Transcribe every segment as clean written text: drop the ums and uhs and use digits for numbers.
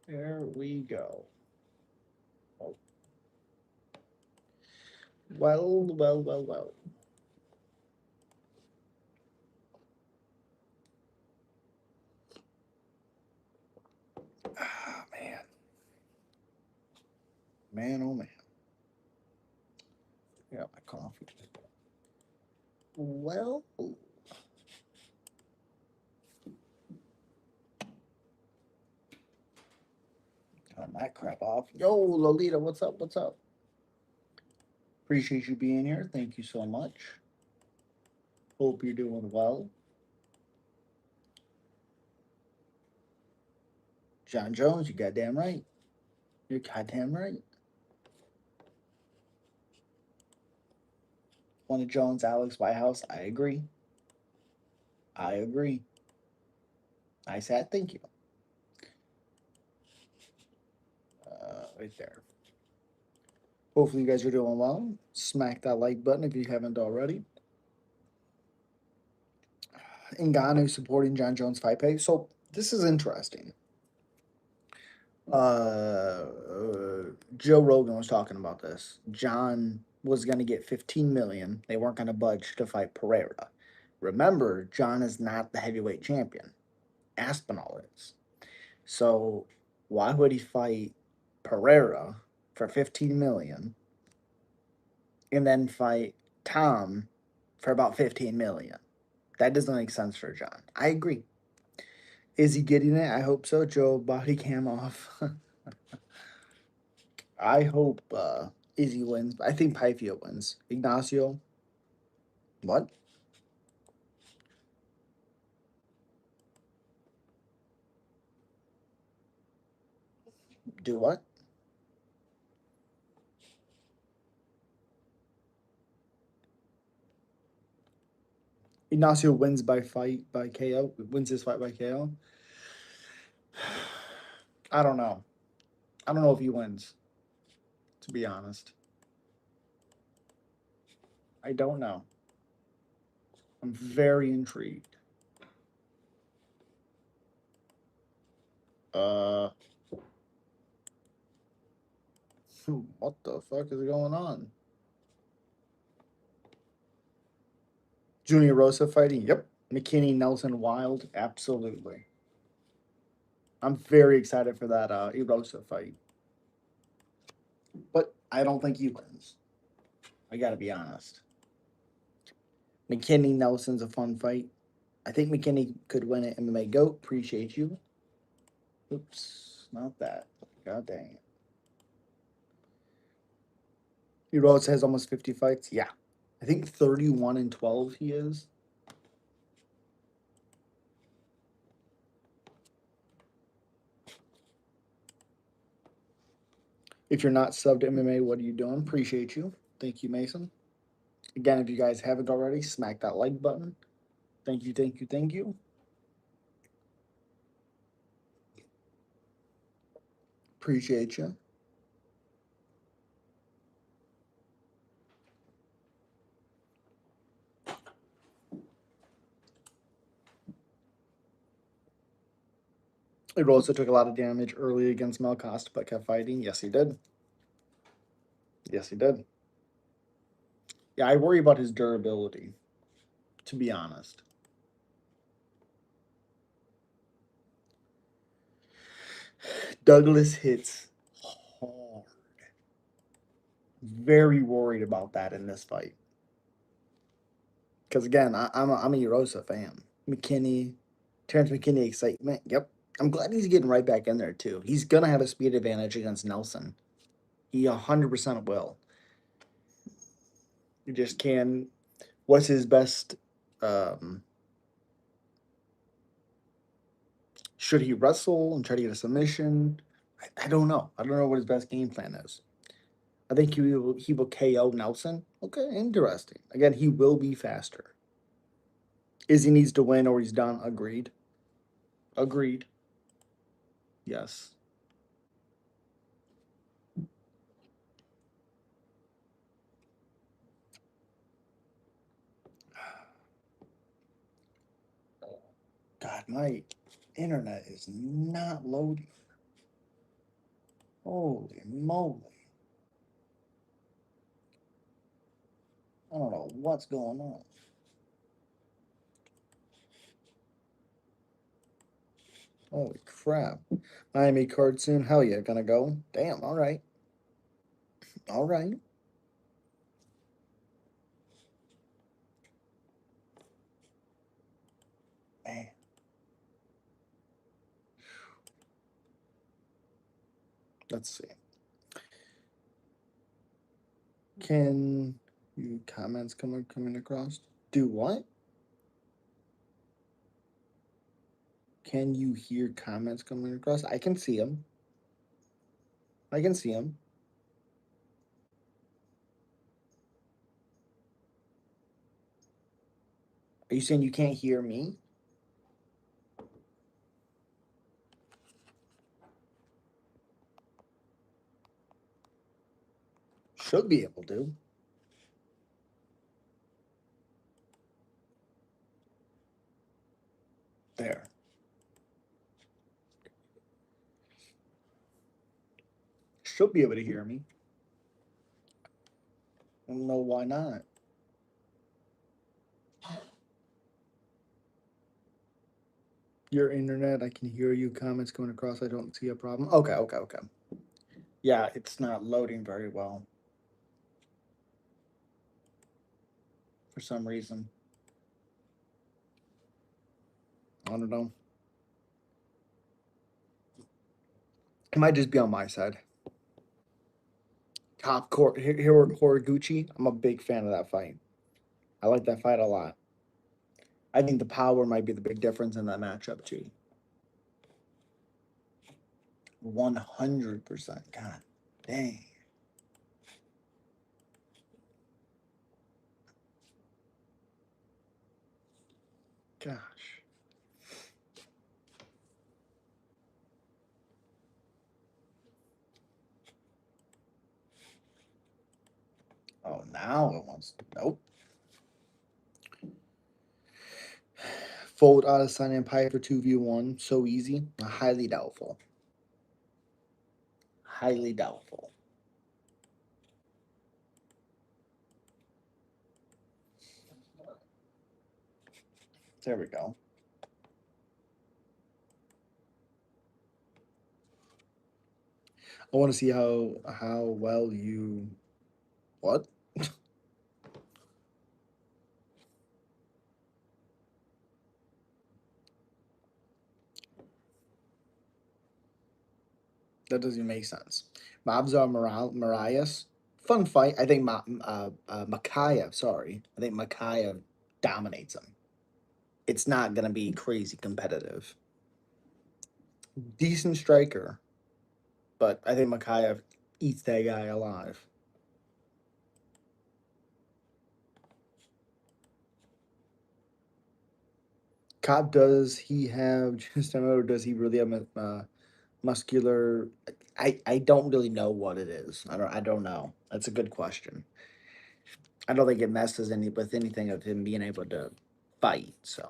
There we go. Oh, well. Ah, man. Man, oh man. I got my coffee. Well, turn that crap off. Yo, Lolita, what's up? What's up? Appreciate you being here. Thank you so much. Hope you're doing well. Jon Jones, you goddamn right. You're goddamn right. One of Jones, Alex Whitehouse. I agree. I agree. I said thank you. Right there. Hopefully you guys are doing well. Smack that like button if you haven't already. Ngannou supporting Jon Jones fight pay. So this is interesting. Joe Rogan was talking about this. John was going to get 15 million. They weren't going to budge to fight Pereira. Remember, John is not the heavyweight champion. Aspinall is. So why would he fight Pereira for 15 million and then fight Tom for about 15 million? That doesn't make sense for John. I agree. Is he getting it? I hope so. Joe, body cam off. I hope Izzy wins. I think Pyfer wins. Ignacio, what? Do what? Ignacio wins by fight by KO. Wins his fight by KO. I don't know. I don't know if he wins. To be honest, I don't know. I'm very intrigued. Uh, what the fuck is going on? Junior Rosa fighting. Yep. McKinney, Nelson, Wild. Absolutely. I'm very excited for that Erosa fight, but I don't think he wins. I got to be honest. McKinney Nelson's a fun fight. I think McKinney could win it. MMA GOAT. Appreciate you. Oops, not that. God dang it. Erosa has almost 50 fights. Yeah. I think 31 and 12 he is. If you're not subbed to MMA, what are you doing? Appreciate you. Thank you, Mason. Again, if you guys haven't already, smack that like button. Thank you, thank you, thank you. Appreciate you. Erosa took a lot of damage early against Melcost, but kept fighting. Yes, he did. Yes, he did. Yeah, I worry about his durability, to be honest. Douglas hits hard. Very worried about that in this fight. Because again, I'm a Erosa fan. McKinney, Terrence McKinney excitement. Yep. I'm glad he's getting right back in there too. He's gonna have a speed advantage against Nelson. He 100% will. You just can. What's his best? Um, should he wrestle and try to get a submission? I don't know. I don't know what his best game plan is. I think he will KO Nelson. Okay, interesting. Again, he will be faster. Izzy needs to win or he's done. Agreed. Agreed. Yes. God, my internet is not loading. Holy moly. I don't know what's going on. Holy crap. Miami card soon. Hell yeah, gonna go. Damn, all right. All right. Man. Let's see. Can you comments coming across? Do what? Can you hear comments coming across? I can see them. I can see them. Are you saying you can't hear me? Should be able to. There. Should be able to hear me. I don't know why not. Your internet, I can hear you. Comments coming across. I don't see a problem. Okay, okay, okay. Yeah, it's not loading very well for some reason. I don't know. It might just be on my side. Top court Horiguchi. I'm a big fan of that fight. I like that fight a lot. I think the power might be the big difference in that matchup too. 100%. God dang. Gosh. Oh, now it wants. Nope. Fold Adesanya and Pyfer 2v1. So easy. Highly doubtful. Highly doubtful. There we go. I want to see how well you. What? That doesn't make sense. Mabzar Marias. Fun fight. I think Makayev, sorry. I think Makayev dominates him. It's not going to be crazy competitive. Decent striker, but I think Makayev eats that guy alive. Cobb, does he have just or does he really have muscular? I don't really know what it is. I don't know. That's a good question. I don't think it messes any with anything of him being able to fight. So,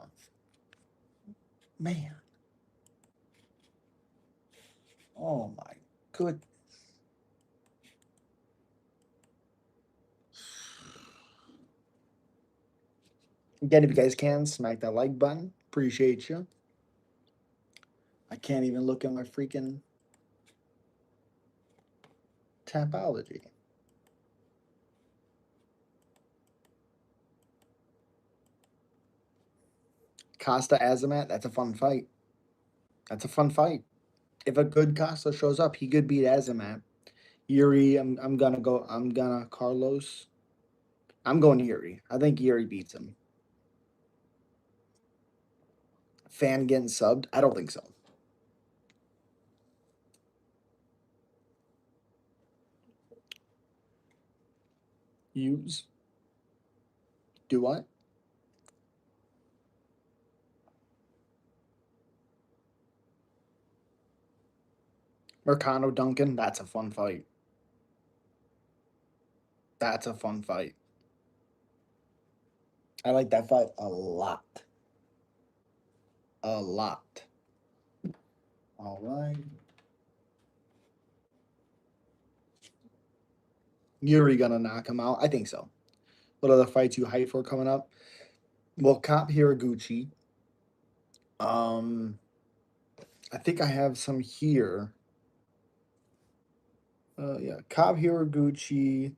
man, oh my good. Again, if you guys can smack that like button, appreciate you. I can't even look at my freaking Tapology. Costa Azamat, that's a fun fight. That's a fun fight. If a good Costa shows up, he could beat Azamat. Yuri, I'm gonna go. I'm gonna Carlos. I'm going Yuri. I think Yuri beats him. Fan getting subbed? I don't think so. Use. Do what? Mercano Duncan. That's a fun fight. That's a fun fight. I like that fight a lot. A lot. All right. Yuri gonna knock him out? I think so. What other fights you hype for coming up? Well, Cop Hiraguchi. Um, I think I have some here. Yeah, Cobb Hiraguchi.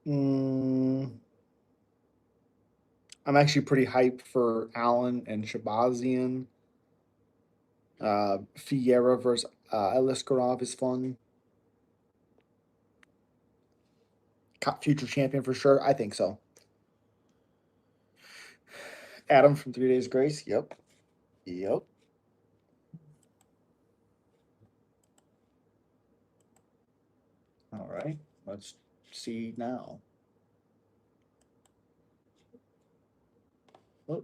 Mm, I'm actually pretty hyped for Allen and Shabazian. Fiera versus Eliskarov is fun. Future champion for sure. I think so. Adam from 3 Days Grace. Yep. Yep. All right. Let's see now. What?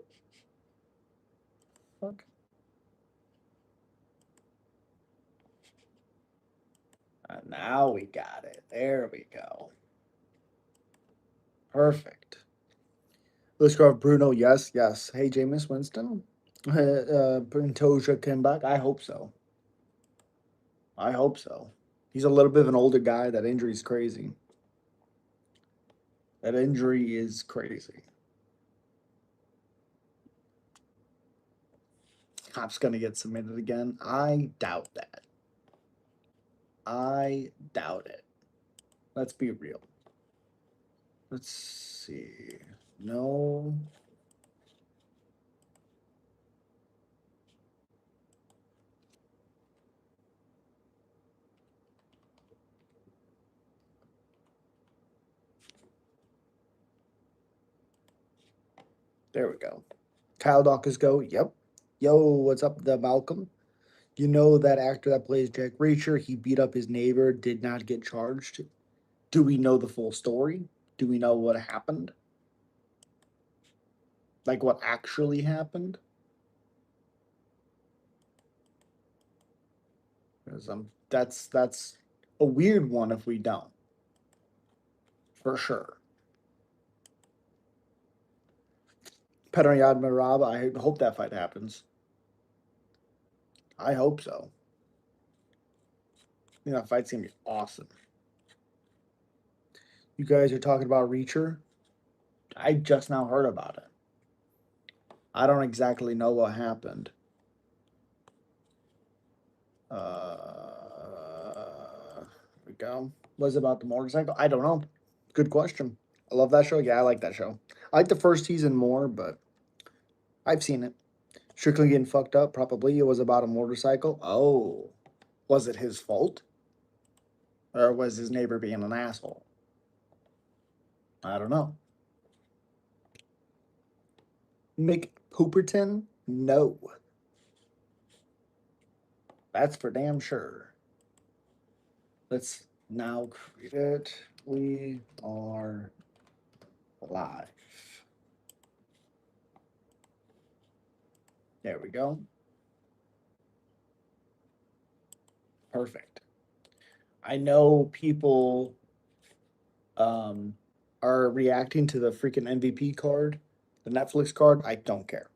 Fuck. Now we got it. There we go. Perfect. Let's go with Bruno. Yes, yes. Hey, Jameis Winston. Pantoja came back. I hope so. I hope so. He's a little bit of an older guy. That injury is crazy. That injury is crazy. Hop's going to get submitted again. I doubt that. I doubt it. Let's be real. Let's see. No. There we go. Kyle Dawkins go. Yep. Yo, what's up, the Malcolm? You know that actor that plays Jack Reacher, he beat up his neighbor, did not get charged. Do we know the full story? Do we know what happened? Like what actually happened? Because that's a weird one if we don't, for sure. Petrayad Marab, I hope that fight happens. I hope so. You know, that fight's gonna be awesome. You guys are talking about Reacher. I just now heard about it. I don't exactly know what happened. Here we go. Was it about the motorcycle? I don't know. Good question. I love that show. Yeah, I like that show. I like the first season more, but I've seen it. Strictly getting fucked up. Probably it was about a motorcycle. Oh, was it his fault, or was his neighbor being an asshole? I don't know. Mick Pooperton? No, that's for damn sure. Let's now create it. We are live. There we go. Perfect. I know people um, are reacting to the freaking MVP card, the Netflix card. I don't care.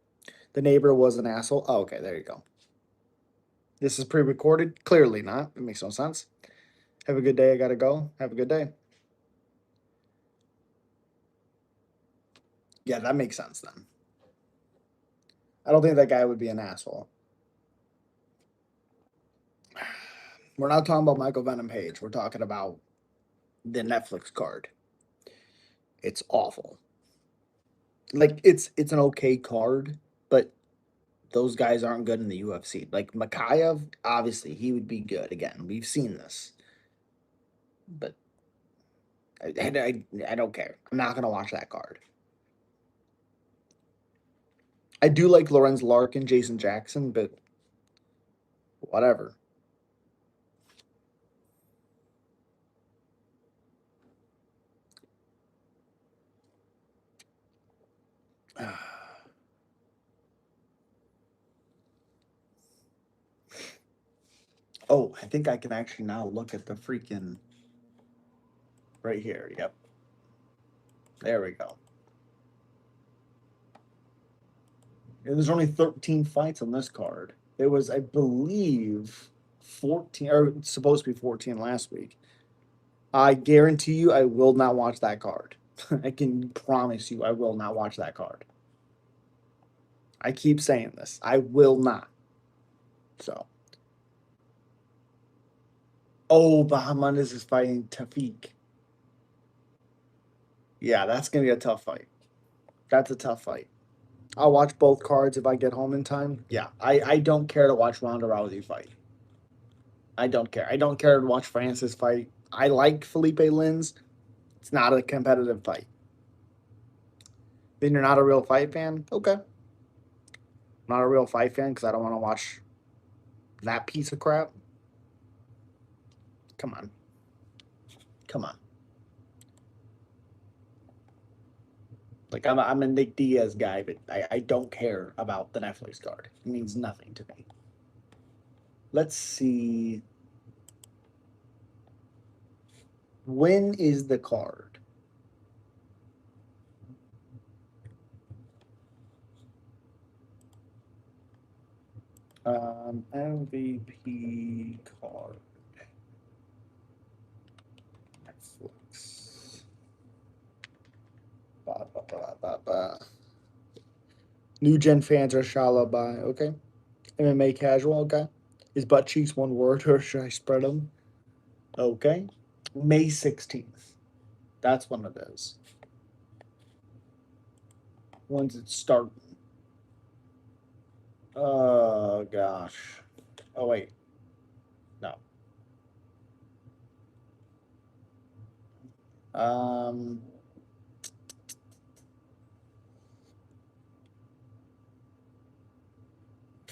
The neighbor was an asshole. Oh, okay, there you go. This is pre recorded? Clearly not. It makes no sense. Have a good day. I gotta go. Have a good day. Yeah, that makes sense then. I don't think that guy would be an asshole. We're not talking about Michael Venom Page. We're talking about the Netflix card. It's awful. Like it's an okay card, but those guys aren't good in the UFC. Like Makayev, obviously he would be good. Again, we've seen this, but I don't care. I'm not gonna watch that card. I do like Lorenz Larkin, Jason Jackson, but whatever. Oh, I think I can actually now look at the freaking right here. Yep, there we go. And there's only 13 fights on this card. There was, I believe, 14, or it's supposed to be 14 last week. I guarantee you I will not watch that card. I can promise you I will not watch that card. I keep saying this. I will not. So. Oh, Bahamondes is fighting Tafik. Yeah, that's going to be a tough fight. That's a tough fight. I'll watch both cards if I get home in time. Yeah, I don't care to watch Ronda Rousey fight. I don't care. I don't care to watch Francis fight. I like Felipe Lins. It's not a competitive fight. Then you're not a real fight fan? Okay. Not a real fight fan because I don't want to watch that piece of crap. Come on. Come on. Like, I'm a Nick Diaz guy, but I don't care about the Netflix card. It means nothing to me. Let's see. When is the card? MVP card. Netflix. Ba, ba, ba, ba, ba. New gen fans are shallow by. Okay. MMA casual. Okay. Is butt cheeks one word or should I spread them? Okay. May 16th. That's when it is. When's it starting? Oh, gosh. Oh, wait. No.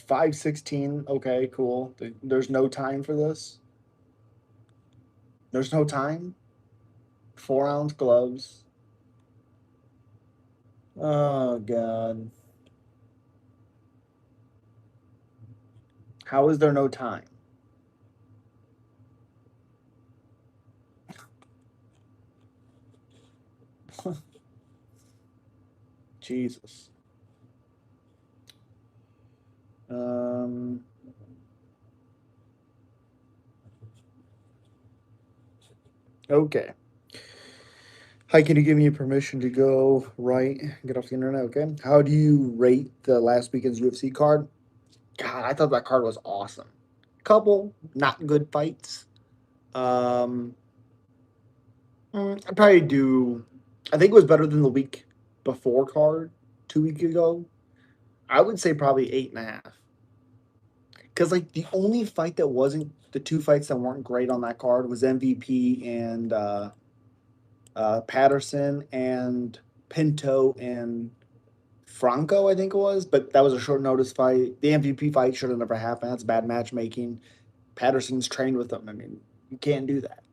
5:16. Okay, cool. There's no time for this. There's no time. 4-ounce gloves. Oh god. How is there no time? Jesus. Um. Okay. Hi, can you give me permission to go right? Get off the internet, okay? How do you rate the last weekend's UFC card? God, I thought that card was awesome. Couple not good fights. Um, I'd probably do. I think it was better than the week before card 2 weeks ago. I would say probably 8.5. Because like the only fight that wasn't the two fights that weren't great on that card was MVP and Patterson and Pinto and Franco, I think it was. But that was a short notice fight. The MVP fight should have never happened. That's bad matchmaking. Patterson's trained with them. I mean, you can't do that.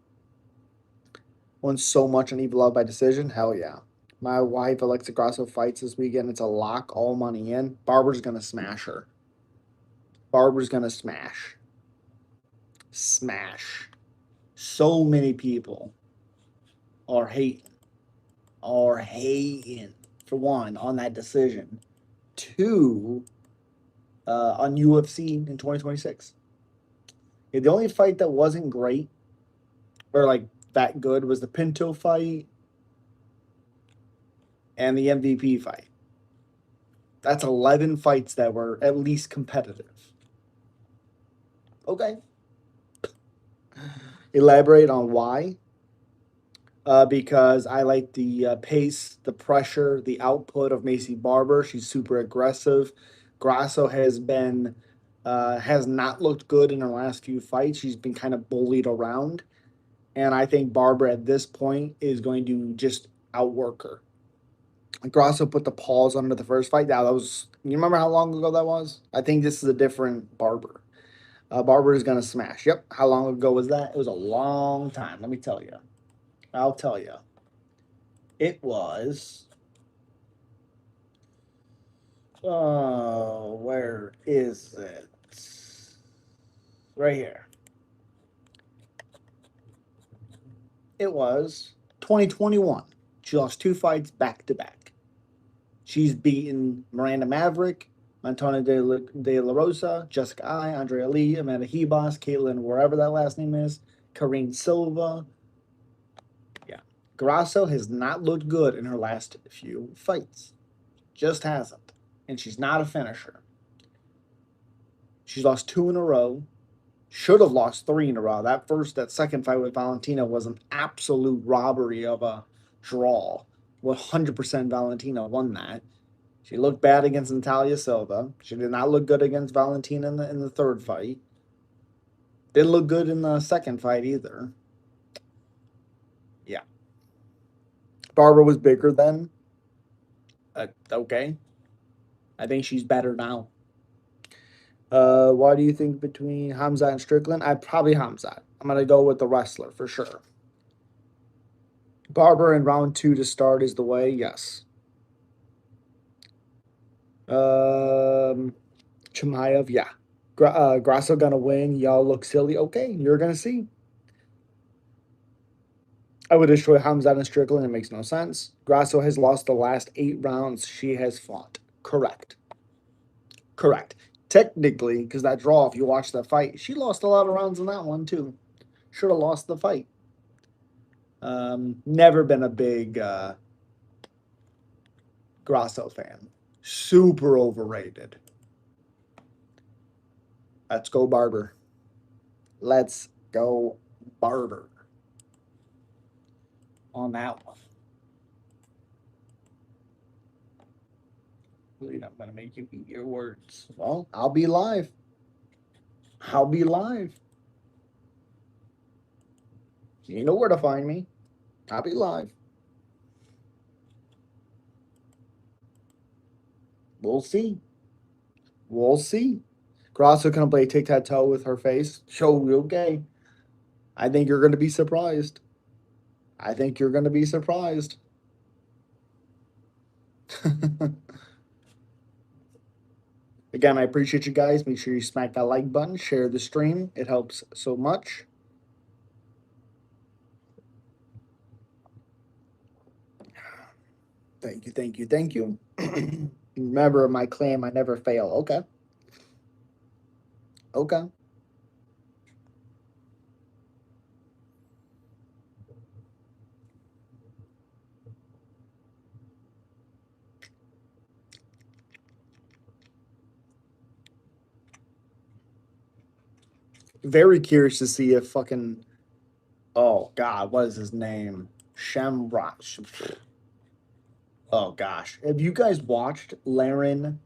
Won so much on Evil Love by decision. Hell yeah. My wife Alexa Grasso fights this weekend. It's a lock, all money in. Barber's gonna smash her. Barber's gonna smash. Smash. So many people are hating for one on that decision. Two, on UFC in 2026. Yeah, the only fight that wasn't great or like that good was the Pinto fight and the MVP fight. That's 11 fights that were at least competitive. Okay. Elaborate on why. Because I like the pace, the pressure, the output of Macy Barber. She's super aggressive. Grasso has not looked good in her last few fights. She's been kind of bullied around, and I think Barber at this point is going to just outwork her. Grasso put the pause under the first fight. Now that was, you remember how long ago that was? I think this is a different Barber. Barber is gonna smash. Yep. How long ago was that? It was a long time. Let me tell you. I'll tell you. It was. Oh, where is it? Right here. It was 2021. She lost two fights back to back. She's beaten Miranda Maverick, Antonio De La Rosa, Jessica I, Andrea Lee, Amanda Hebos, Caitlin, wherever that last name is, Karine Silva. Yeah. Grasso has not looked good in her last few fights. Just hasn't. And she's not a finisher. She's lost 2 in a row. Should have lost 3 in a row. That second fight with Valentina was an absolute robbery of a draw. 100% Valentina won that. She looked bad against Natalia Silva. She did not look good against Valentina in the third fight. Didn't look good in the second fight either. Yeah. Barbara was bigger then. Okay. I think she's better now. Why do you think between Hamza and Strickland? I'd probably Hamza. I'm going to go with the wrestler for sure. Barber in round 2 to start is the way. Yes. Chimaev, yeah. Grasso gonna win. Y'all look silly. Okay, you're gonna see. I would destroy Hamzat and Strickland. It makes no sense. Grasso has lost the last 8 rounds she has fought. Correct. Correct. Technically, because that draw, if you watch that fight, she lost a lot of rounds in that one too. Should have lost the fight. Never been a big Grasso fan. Super overrated. Let's go Barber. Let's go Barber on that one. I'm going to make you eat your words. Well, I'll be live. I'll be live. You know where to find me. I'll be live. We'll see. We'll see. Grasso gonna play tic-tac-toe with her face. Show okay. I think you're gonna be surprised. I think you're gonna be surprised. Again, I appreciate you guys. Make sure you smack that like button, share the stream. It helps so much. Thank you, thank you, thank you. Remember my claim, I never fail. Okay. Okay. Very curious to see if fucking oh god, what is his name? Shamrock. Oh gosh. Have you guys watched Laren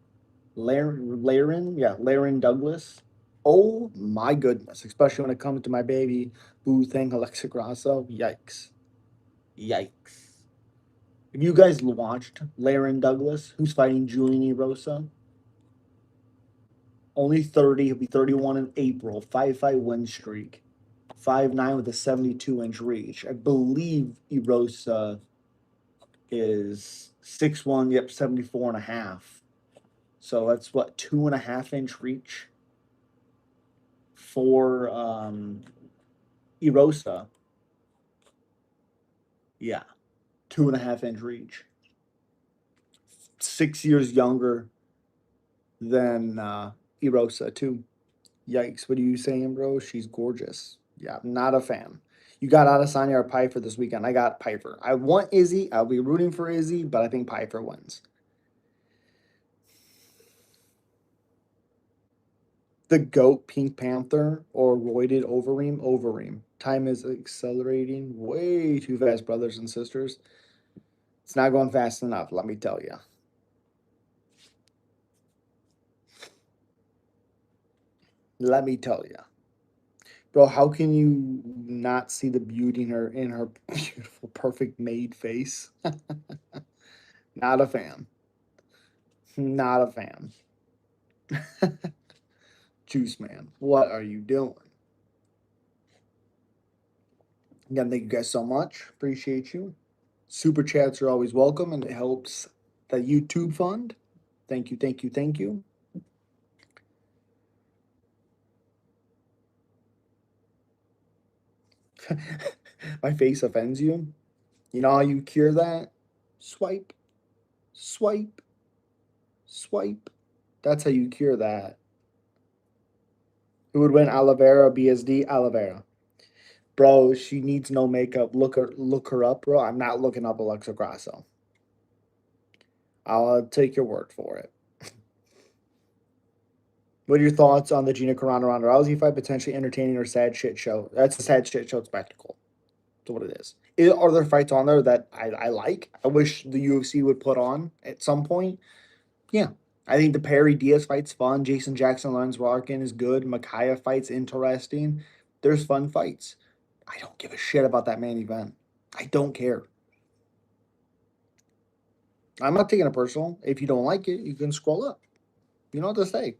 Douglas? Oh my goodness. Especially when it comes to my baby boo thing, Alexa Grasso. Yikes. Yikes. Have you guys watched Laren Douglas, who's fighting Julian Erosa? Only 30. He'll be 31 in April. 5-fight win streak. 5'9" with a 72-inch reach. I believe Erosa is 6'1", yep, 74 and a half. So that's what, 2.5-inch reach for Erosa. Yeah, 2.5-inch reach. 6 years younger than Erosa too. Yikes! What are you saying, bro? She's gorgeous. Yeah, not a fan. You got Adesanya or Pyfer this weekend. I got Pyfer. I want Izzy. I'll be rooting for Izzy, but I think Pyfer wins. The GOAT Pink Panther or roided Overeem? Overeem. Time is accelerating way too fast, brothers and sisters. It's not going fast enough, let me tell you. Let me tell you. Bro, how can you not see the beauty in her beautiful, perfect made face? Not a fan. Not a fan. Juice man, what are you doing? Again, thank you guys so much. Appreciate you. Super chats are always welcome and it helps the YouTube fund. Thank you, thank you, thank you. My face offends you. You know how you cure that? Swipe, swipe, swipe. That's how you cure that. Who would win, Oliveira, BSD? Oliveira. Bro, she needs no makeup. Look her up, bro. I'm not looking up Alexa Grasso. I'll take your word for it. What are your thoughts on the Gina Carano Ronda Rousey fight? Potentially entertaining or sad shit show? That's a sad shit show spectacle. That's what it is. Are there fights on there that I like? I wish the UFC would put on at some point. Yeah. I think the Perry Diaz fight's fun. Jason Jackson Lawrence Larkin is good. Micaiah fight's interesting. There's fun fights. I don't give a shit about that main event. I don't care. I'm not taking it personal. If you don't like it, you can scroll up. You know what to say.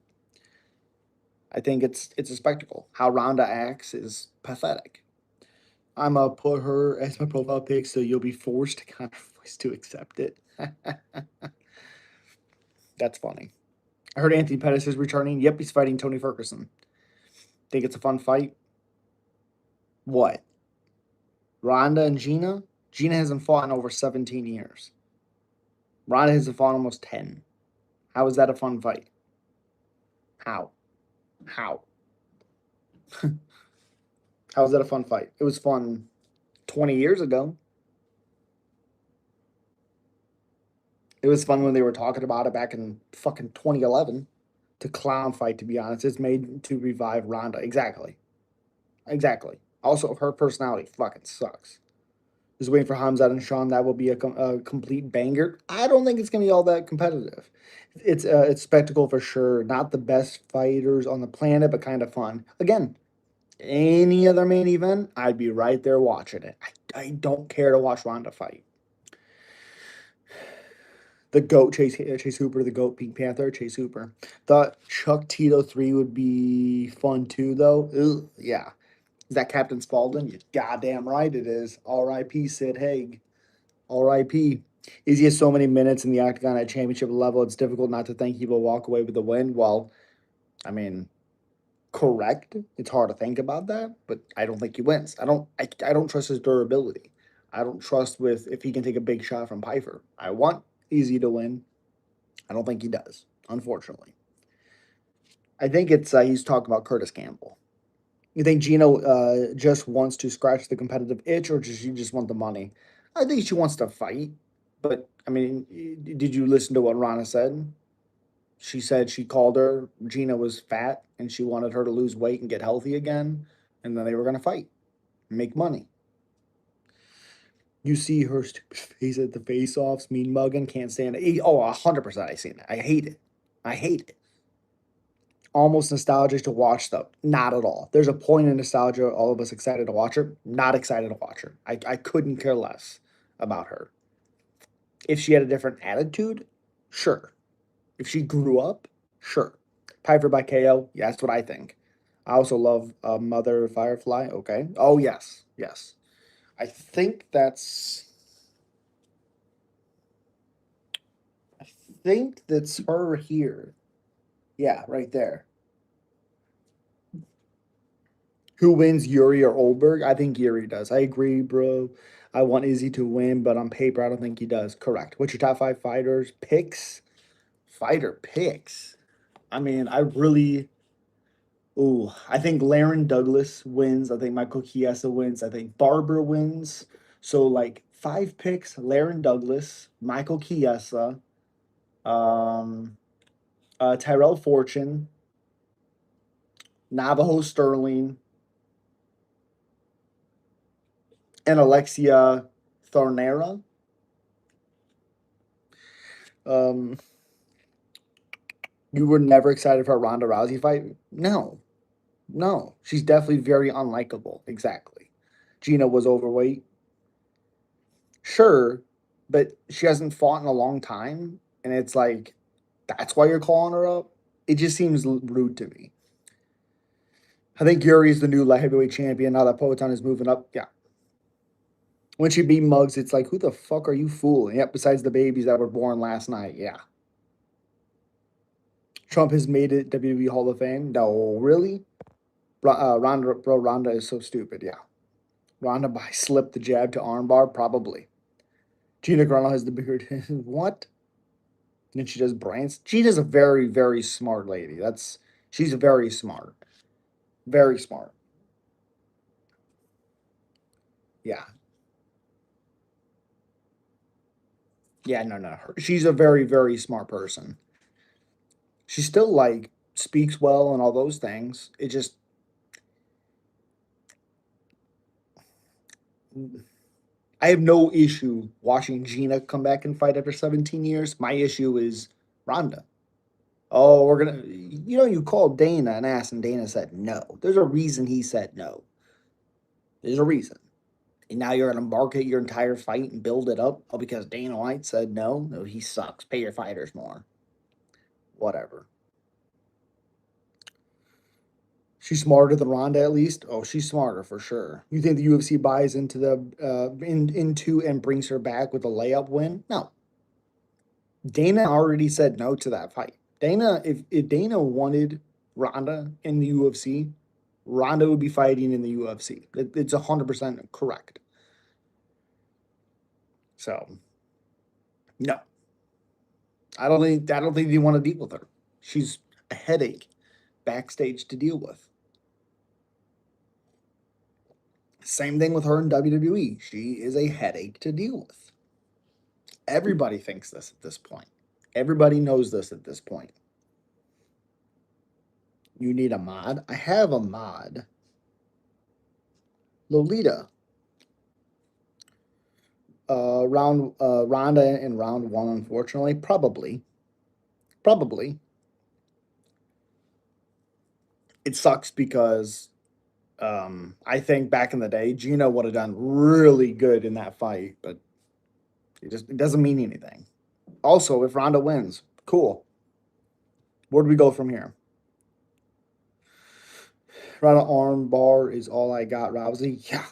I think it's a spectacle. How Ronda acts is pathetic. I'm gonna put her as my profile pic, so you'll be forced to accept it. That's funny. I heard Anthony Pettis is returning. Yep, he's fighting Tony Ferguson. Think it's a fun fight? What? Ronda and Gina? Gina hasn't fought in over 17 years. Ronda hasn't fought in almost 10. How is that a fun fight? How? How? How is that a fun fight? It was fun 20 years ago. It was fun when they were talking about it back in fucking 2011. To clown fight, to be honest. It's made to revive Ronda. Exactly. Exactly. Also, her personality fucking sucks. Just waiting for Hamzat and Sean. That will be a complete banger. I don't think it's going to be all that competitive. It's spectacle for sure. Not the best fighters on the planet, but kind of fun. Again, any other main event, I'd be right there watching it. I don't care to watch Ronda fight. The GOAT, Chase Hooper, the GOAT, Pink Panther, Chase Hooper. Thought Chuck Tito 3 would be fun too, though. Ugh, yeah. Is that Captain Spaulding? You're goddamn right it is. R.I.P. Sid Haig. R.I.P. Is he has so many minutes in the octagon at championship level, it's difficult not to think he will walk away with the win. Well, I mean, correct. It's hard to think about that, but I don't think he wins. I don't trust his durability. I don't trust with if he can take a big shot from Pyfer. I want Easy to win. I don't think he does, unfortunately. I think it's he's talking about Curtis Campbell. You think Gino just wants to scratch the competitive itch, or does she just want the money? I think she wants to fight, but I mean, did you listen to what Rana said? She said she called her. Gina was fat, and she wanted her to lose weight and get healthy again, and then they were going to fight, make money. You see her stupid face at the face-offs, mean mugging, can't stand it. Oh, 100% I seen it. I hate it. I hate it. Almost nostalgic to watch though. Not at all. There's a point in nostalgia, all of us excited to watch her. Not excited to watch her. I couldn't care less about her. If she had a different attitude, sure. If she grew up, sure. Pyfer by KO, yeah, that's what I think. I also love Mother Firefly. Okay. Oh yes, yes. I think that's. I think that's her here. Yeah, right there. Who wins, Yuri or Olberg? I think Yuri does. I agree, bro. I want Izzy to win, but on paper, I don't think he does. Correct. What's your top five fighters? Picks? Fighter picks. I mean, I really. Ooh, I think Laren Douglas wins. I think Michael Chiesa wins. I think Barber wins. So, like, five picks Laren Douglas, Michael Chiesa, um, Tyrell Fortune, Navajo Sterling, and Alexia Thornera. Um, You were never excited for a Ronda Rousey fight? No, no. She's definitely very unlikable. Exactly. Gina was overweight. Sure, but she hasn't fought in a long time. And it's like, that's why you're calling her up? It just seems rude to me. I think Yuri's the new light heavyweight champion now that Poatan is moving up. Yeah. When she beat Muggs, it's like, who the fuck are you fooling? Yep, besides the babies that were born last night. Yeah. Trump has made it WWE Hall of Fame. No, really? Ronda is so stupid. Yeah. Ronda by slip the jab to armbar, probably. Gina Carano has the bigger. What? And she does brands. Gina's a very, very smart lady. She's very smart. Very smart. Yeah. Yeah, no, no. She's a very, very smart person. She still like speaks well and all those things. It just I have no issue watching Gina come back and fight after 17 years. My issue is Ronda. Oh, we're gonna you called Dana and asked and Dana said no. There's a reason he said no. There's a reason. And now you're gonna market your entire fight and build it up because Dana White said no. No, he sucks. Pay your fighters more. Whatever. She's smarter than Ronda at least. Oh, she's smarter for sure. You think the UFC buys into into and brings her back with a layup win? No. Dana already said no to that fight. Dana, if Dana wanted Ronda in the UFC, Ronda would be fighting in the UFC. It's 100% correct. So no, I don't think they want to deal with her. She's a headache backstage to deal with. Same thing with her in WWE. She is a headache to deal with. Everybody thinks this at this point. Everybody knows this at this point. You need a mod. I have a mod. Lolita. Round Ronda in round one, unfortunately. Probably. Probably. It sucks because I think back in the day, Gina would have done really good in that fight, but it doesn't mean anything. Also, if Ronda wins, cool. Where do we go from here? Ronda arm bar is all I got. Rousey, yeah,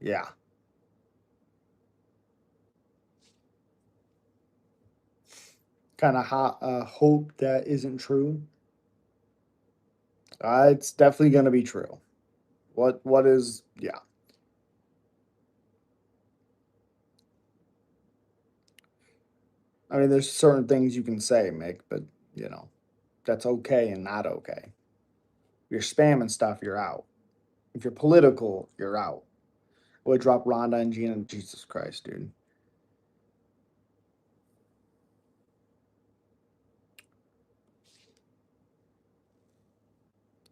yeah. Kind of hope that isn't true. It's definitely gonna be true. What is yeah. I mean, there's certain things you can say, Mick, but you know that's okay and not okay. If you're spamming stuff, you're out. If you're political, you're out. I would drop Ronda and Gina. Jesus Christ, dude.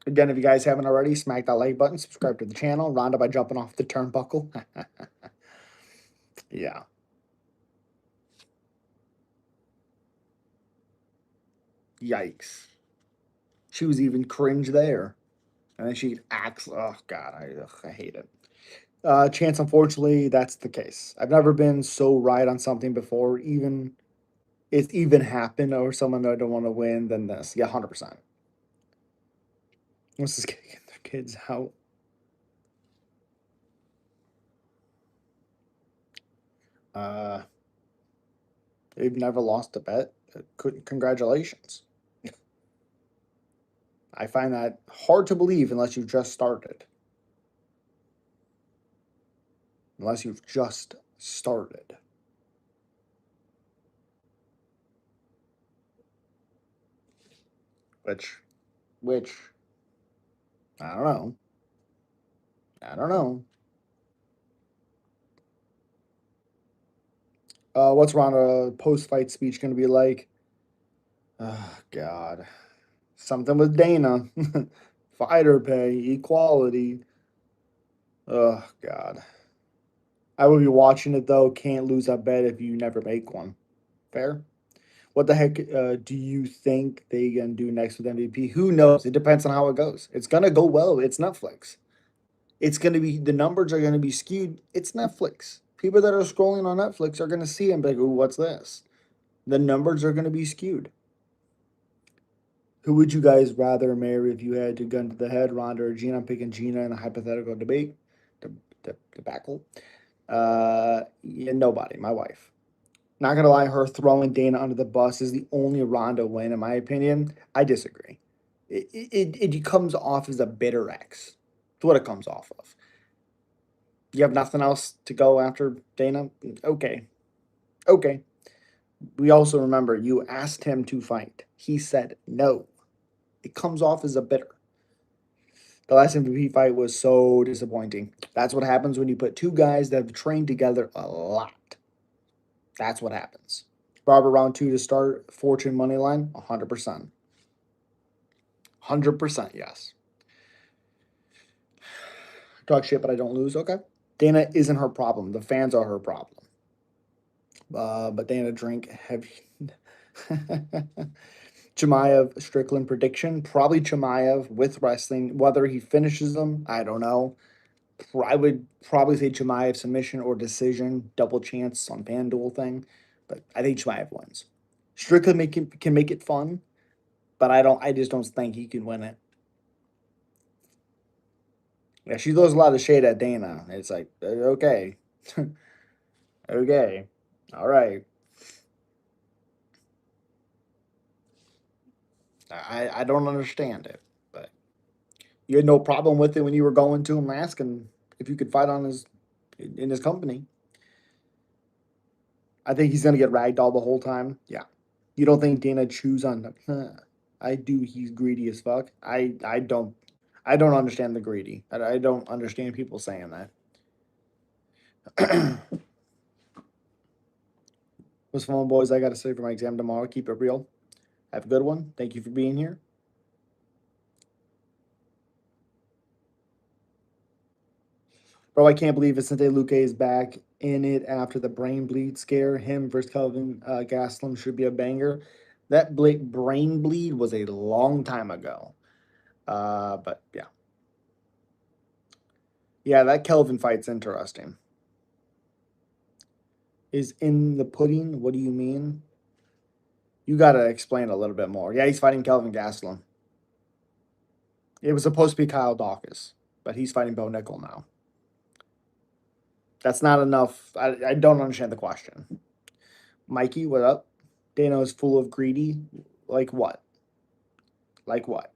Again, if you guys haven't already, smack that like button, subscribe to the channel. Ronda by jumping off the turnbuckle. Yeah. Yikes. She was even cringe there. And then she acts. Oh, God. I hate it. Chance, unfortunately, that's the case. I've never been so right on something before, even it's even happened or someone that I don't want to win than this. Yeah, 100%. Let's just get their kids out. Uh, they've never lost a bet. Congratulations. I find that hard to believe unless you've just started. Unless you've just started. Which, which, I don't know. I don't know. What's Ronda post fight speech going to be like? Oh, God. Something with Dana. Fighter pay, equality. Oh, God. I will be watching it, though. Can't lose a bet if you never make one. Fair? What the heck do you think they gonna do next with MVP? Who knows? It depends on how it goes. It's gonna go well. It's Netflix. It's gonna be the numbers are gonna be skewed. It's Netflix. People that are scrolling on Netflix are gonna see and be like, "Ooh, what's this?" The numbers are gonna be skewed. Who would you guys rather marry if you had to gun to the head, Ronda or Gina? I'm picking Gina in a hypothetical debate. Debacle. Yeah, nobody. My wife. Not gonna lie, her throwing Dana under the bus is the only Ronda win, in my opinion. I disagree. It comes off as a bitter ex. It's what it comes off of. You have nothing else to go after Dana? Okay. Okay. We also remember you asked him to fight. He said no. It comes off as a bitter. The last MVP fight was so disappointing. That's what happens when you put two guys that have trained together a lot. That's what happens. Barber round two to start. Fortune money line, 100%. 100%, yes. Talk shit, but I don't lose. Okay. Dana isn't her problem. The fans are her problem. But Dana drink heavy. Chimaev Strickland prediction. Probably Chimaev with wrestling. Whether he finishes them, I don't know. I would probably say Chimaev submission or decision, double chance on FanDuel thing. But I think Chimaev wins. Strickland can make it fun, but I just don't think he can win it. Yeah, she throws a lot of shade at Dana. It's like, okay. Okay. All right. I don't understand it, but you had no problem with it when you were going to him asking if you could fight on his in his company. I think he's gonna get ragdolled the whole time. Yeah. You don't think Dana chews on? I do. He's greedy as fuck. I don't understand the greedy. I don't understand people saying that. What's fun, boys? I got to say for my exam tomorrow. Keep it real. Have a good one. Thank you for being here. Bro, I can't believe Vicente Luque is back in it after the brain bleed scare. Him versus Kelvin Gastelum should be a banger. That brain bleed was a long time ago. But yeah. Yeah, that Kelvin fight's interesting. Is in the pudding? What do you mean? You got to explain a little bit more. Yeah, he's fighting Kelvin Gastelum. It was supposed to be Kyle Dawkins, but he's fighting Bo Nickel now. That's not enough. I don't understand the question. Mikey, what up? Dano is full of greedy. Like what? Like what?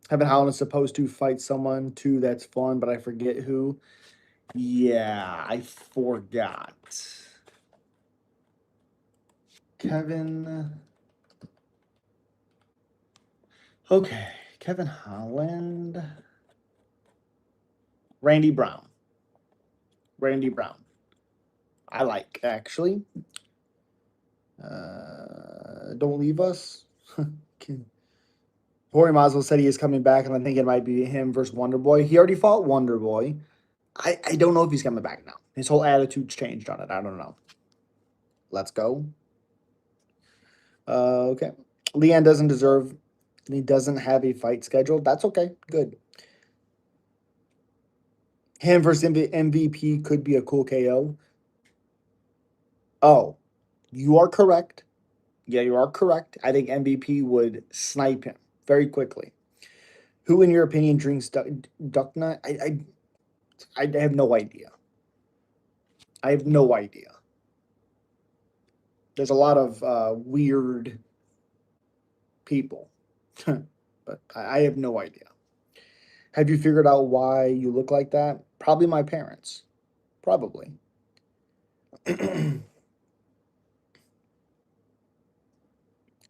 Kevin Holland is supposed to fight someone too that's fun, but I forget who. Yeah, I forgot. Kevin. Okay, Kevin Holland. Randy Brown. Randy Brown. I like, actually. Don't leave us. Jorge Masvidal said he is coming back, and I think it might be him versus Wonder Boy. He already fought Wonder Boy. I don't know if he's coming back now. His whole attitude's changed on it. I don't know. Let's go. Okay. Leanne doesn't deserve. He doesn't have a fight scheduled. That's okay. Good. Him versus MVP could be a cool KO. Oh, you are correct. Yeah, you are correct. I think MVP would snipe him very quickly. Who, in your opinion, drinks duck nut? I have no idea. I have no idea. There's a lot of weird people, but I have no idea. Have you figured out why you look like that? Probably my parents. Probably.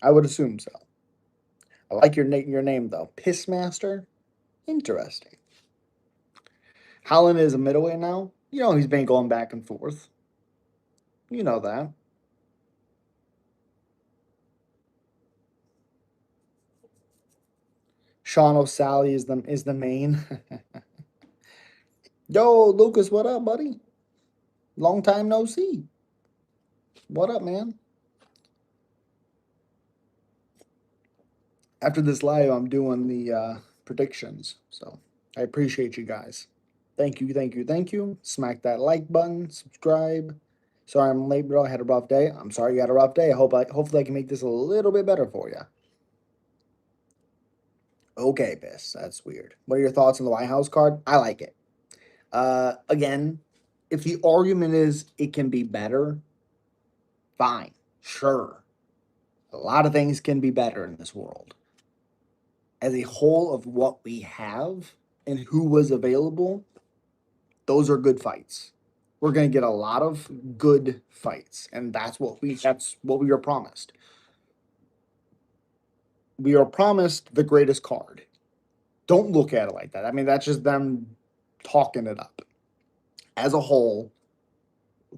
I would assume so. I like your name though. Pissmaster. Interesting. Holland is a middleweight now. You know he's been going back and forth. You know that. Sean O'Salley is the main. Yo, Lucas, what up, buddy? Long time no see. What up, man? After this live, I'm doing the predictions. So I appreciate you guys. Thank you, thank you, thank you. Smack that like button, subscribe. Sorry I'm late, bro. I had a rough day. I'm sorry you had a rough day. Hopefully I can make this a little bit better for you. Okay, Biss. That's weird. What are your thoughts on the White House card? I like it. Again, if the argument is it can be better, fine. Sure. A lot of things can be better in this world. As a whole of what we have and who was available, those are good fights. We're going to get a lot of good fights, and that's what we were promised. We are promised the greatest card. Don't look at it like that. I mean, that's just them talking it up. As a whole,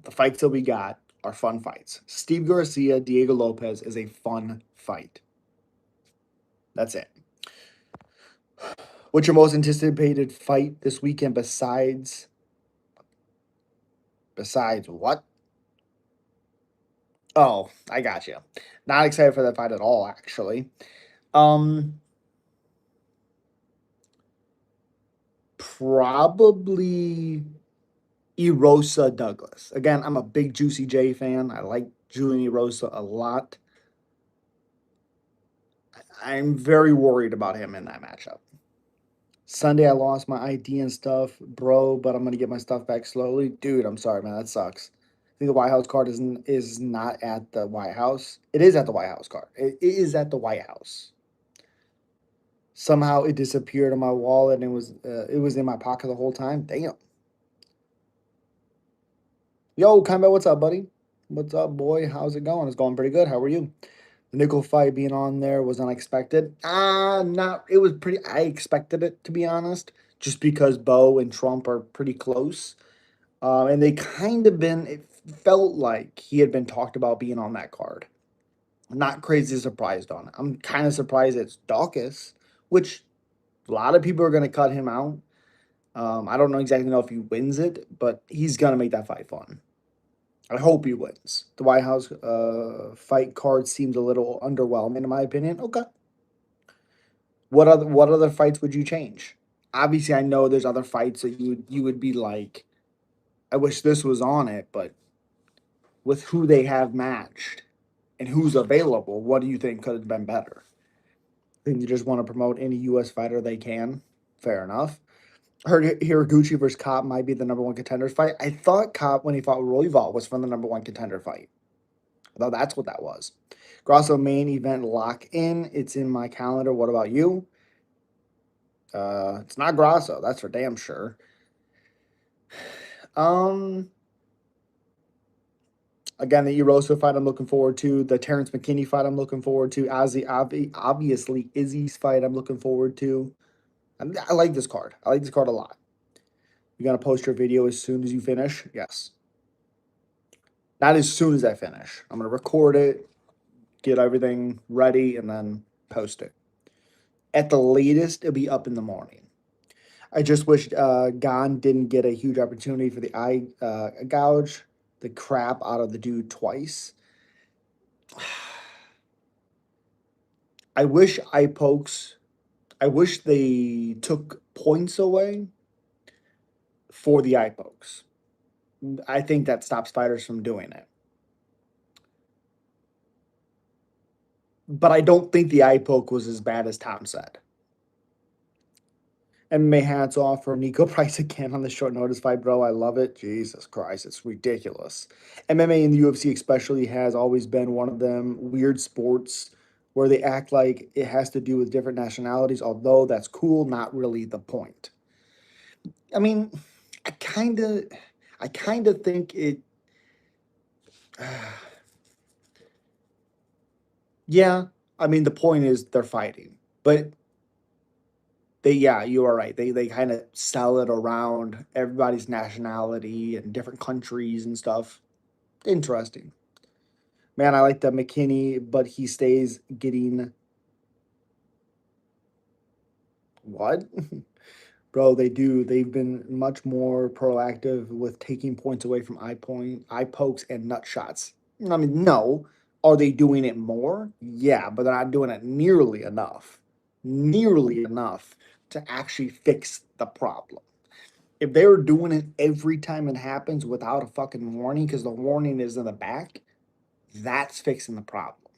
the fights that we got are fun fights. Steve Garcia, Diego Lopez is a fun fight. That's it. What's your most anticipated fight this weekend besides what? Oh, I got you. Not excited for that fight at all, actually. Um, Probably Erosa Douglas. Again, I'm a big Juicy J fan. I like Julian Erosa a lot. I'm very worried about him in that matchup. Sunday, I lost my ID and stuff, bro, but I'm gonna get my stuff back slowly. Dude, I'm sorry, man. That sucks. I think the White House card is not at the White House. It is at the White House card. It is at the White House. Somehow it disappeared in my wallet and it was in my pocket the whole time. Damn. Yo, Combat, what's up, buddy? What's up, boy? How's it going? It's going pretty good. How are you? The nickel fight being on there was unexpected. Not. It was pretty. I expected it, to be honest, just because Bo and Trump are pretty close. And they kind of been. It felt like he had been talked about being on that card. I'm not crazy surprised on it. I'm kind of surprised it's Dawkins, which a lot of people are going to cut him out. I don't know exactly know if he wins it, but he's going to make that fight fun. I hope he wins. The White House fight card seems a little underwhelming in my opinion. Okay. What other fights would you change? Obviously, I know there's other fights that you would be like, I wish this was on it, but with who they have matched and who's available, what do you think could have been better? I think you just want to promote any U.S. fighter they can. Fair enough. Heard Hiraguchi versus Kopp might be the number one contenders fight. I thought Kopp, when he fought Royval, was from the number one contender fight. I thought that's what that was. Grasso main event lock in. It's in my calendar. What about you? It's not Grasso. That's for damn sure. Um, Again, the Erosa fight I'm looking forward to. The Terrence McKinney fight I'm looking forward to. Obviously, Izzy's fight I'm looking forward to. I like this card. I like this card a lot. You gonna post your video as soon as you finish? Yes. Not as soon as I finish. I'm gonna record it, get everything ready, and then post it. At the latest, it'll be up in the morning. I just wish Gon didn't get a huge opportunity for the eye gouge the crap out of the dude twice. I wish eye pokes. I wish they took points away for the eye pokes. I think that stops fighters from doing it. But I don't think the eye poke was as bad as Tom said. MMA hats off for Nico Price again on the short notice fight, bro. I love it. Jesus Christ, it's ridiculous. MMA and the UFC especially has always been one of them weird sports where they act like it has to do with different nationalities, although that's cool, not really the point. I mean, I kind of I kind of think it yeah, I mean the point is they're fighting. But yeah, you are right. They kind of sell it around everybody's nationality and different countries and stuff. Interesting. Man, I like the McKinney, but he stays getting what? Bro, they do. They've been much more proactive with taking points away from eye pokes and nut shots. I mean, no. Are they doing it more? Yeah, but they're not doing it nearly enough. Nearly enough to actually fix the problem. If they were doing it every time it happens without a fucking warning, because the warning is in the back, that's fixing the problem.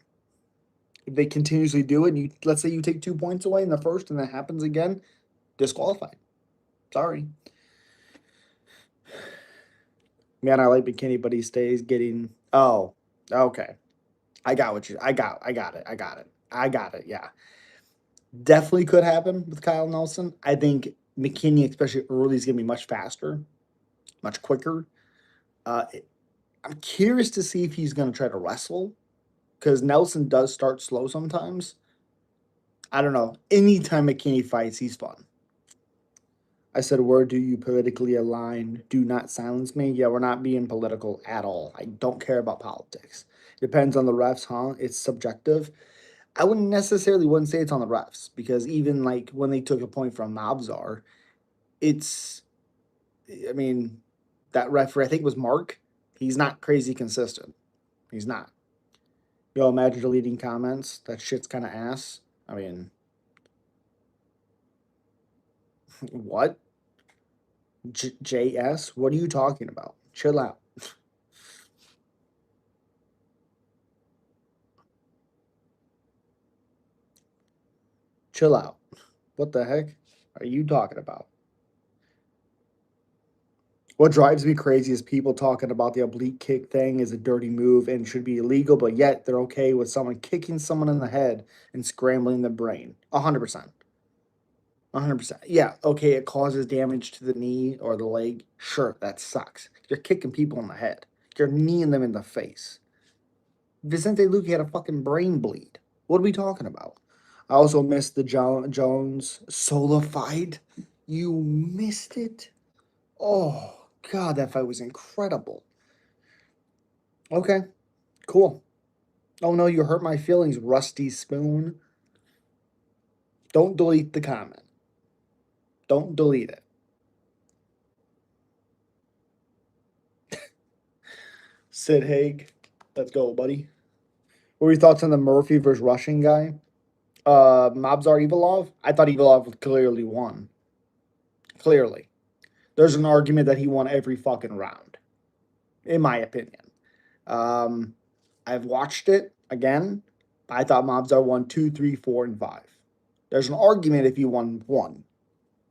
If they continuously do it, and let's say you take 2 points away in the first and that happens again, disqualified. Sorry. Man, I like McKinney, but he stays getting okay. I got it. Yeah. Definitely could happen with Kyle Nelson. I think McKinney, especially early, is gonna be much faster, much quicker. Uh, I'm curious to see if he's going to try to wrestle because Nelson does start slow sometimes. I don't know. Anytime McKinney fights, he's fun. I said, where do you politically align? Do not silence me. Yeah, we're not being political at all. I don't care about politics. Depends on the refs, huh? It's subjective. I wouldn't say it's on the refs because even like when they took a point from Mobzar, it's I mean, that referee I think it was Mark. He's not crazy consistent. He's not. Yo, imagine deleting comments. That shit's kind of ass. I mean, what? JS? What are you talking about? Chill out. Chill out. What the heck are you talking about? What drives me crazy is people talking about the oblique kick thing is a dirty move and should be illegal, but yet they're okay with someone kicking someone in the head and scrambling the brain. 100%. 100%. Yeah, okay, it causes damage to the knee or the leg. Sure, that sucks. You're kicking people in the head. You're kneeing them in the face. Vicente Luque had a fucking brain bleed. What are we talking about? I also missed the Jon Jones solo fight. You missed it? Oh, God, that fight was incredible. Okay, cool. Oh no, you hurt my feelings, Rusty Spoon. Don't delete the comment. Don't delete it. Sid Haig, let's go, buddy. What were your thoughts on the Murphy versus Russian guy? Mobzar Evilov? I thought Evilov clearly won. Clearly. There's an argument that he won every fucking round, in my opinion. Um, I've watched it again. I thought Mobzar won two, three, four, and five. There's an argument if he won one.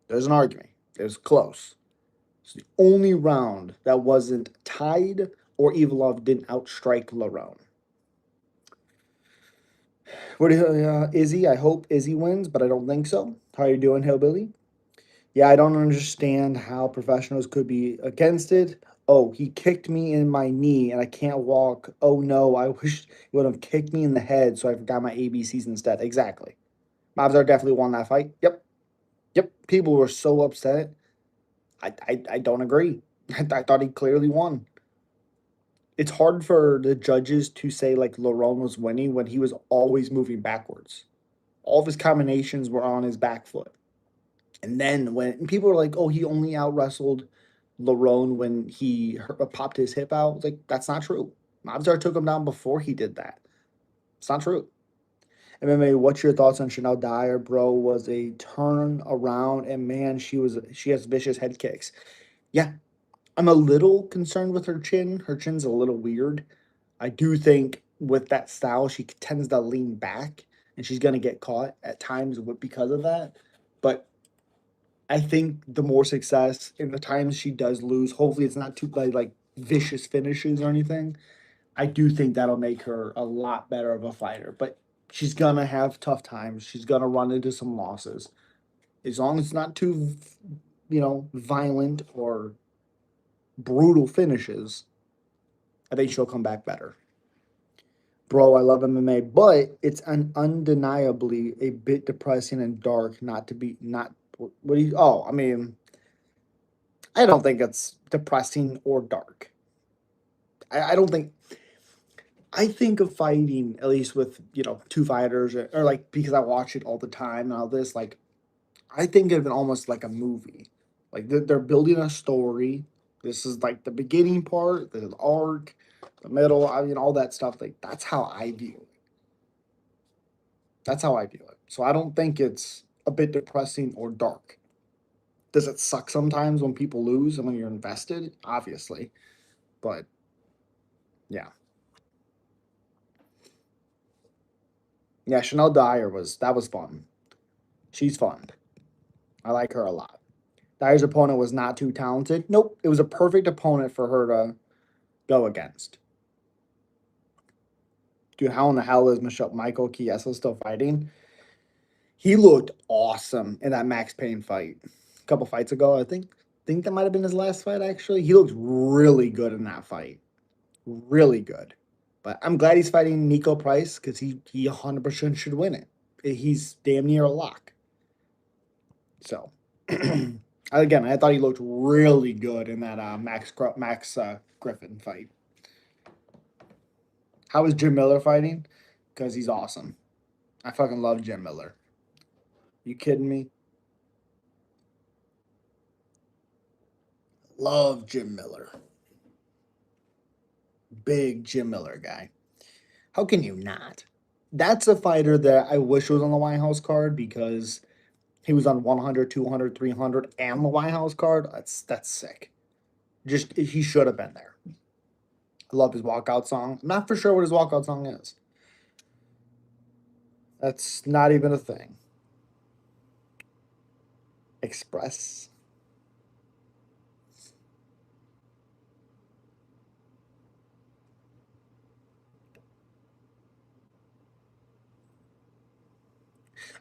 There's an argument. It was close. It's the only round that wasn't tied or Evilov didn't outstrike Larone. What do you, Izzy? I hope Izzy wins, but I don't think so. How are you doing, Hillbilly? Yeah, I don't understand how professionals could be against it. Oh, he kicked me in my knee and I can't walk. Oh no, I wish he would have kicked me in the head so I forgot my ABCs instead. Exactly. Mobzar definitely won that fight. Yep. Yep. People were so upset. I don't agree. I thought he clearly won. It's hard for the judges to say like Laurent was winning when he was always moving backwards. All of his combinations were on his back foot. And then when people were like, "Oh, he only out wrestled Laurent when he popped his hip out," it's like that's not true. Mobzar took him down before he did that. It's not true. MMA, what's your thoughts on Chanel Dyer, bro? Was a turn around, and man, she has vicious head kicks. Yeah, I'm a little concerned with her chin. Her chin's a little weird. I do think with that style, she tends to lean back, and she's gonna get caught at times because of that. But I think the more success in the times she does lose, hopefully it's not too like vicious finishes or anything. I do think that'll make her a lot better of a fighter. But she's gonna have tough times. She's gonna run into some losses. As long as it's not too, violent or brutal finishes, I think she'll come back better. Bro, I love MMA, but it's undeniably a bit depressing and dark not to be not what do you I mean, I don't think it's depressing or dark. I don't think I think of fighting at least with, two fighters or like because I watch it all the time and all this, like I think of it almost like a movie. Like they're building a story. This is like the beginning part, the arc, the middle, I mean all that stuff. Like that's how I view it. That's how I view it. So I don't think it's a bit depressing or dark. Does it suck sometimes when people lose and when you're invested? Obviously. But yeah. Yeah, Chanel Dyer was fun. She's fun. I like her a lot. Dyer's opponent was not too talented. Nope. It was a perfect opponent for her to go against. Dude, how in the hell is Michael Chiesa still fighting? He looked awesome in that Max Payne fight. A couple fights ago, I think. think that might have been his last fight, actually. He looked really good in that fight. Really good. But I'm glad he's fighting Nico Price because he 100% should win it. He's damn near a lock. So, again, I thought he looked really good in that Max Griffin fight. How is Jim Miller fighting? Because he's awesome. I fucking love Jim Miller. You kidding me? Love Jim Miller. Big Jim Miller guy. How can you not? That's a fighter that I wish was on the White House card because he was on 100, 200, 300, and the White House card. That's sick. Just he should have been there. I love his walkout song. I'm not for sure what his walkout song is. That's not even a thing. Express.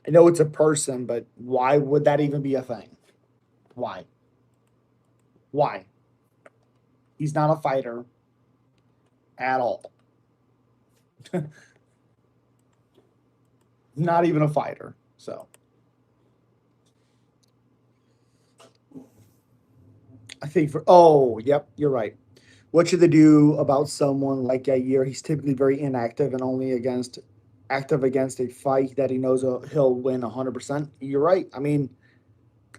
I know it's a person, but why would that even be a thing? Why? Why? He's not a fighter at all. Not even a fighter. So I think yep, you're right. What should they do about someone like Yair? He's typically very inactive and only against active against a fight that he knows he'll win 100%. You're right. I mean,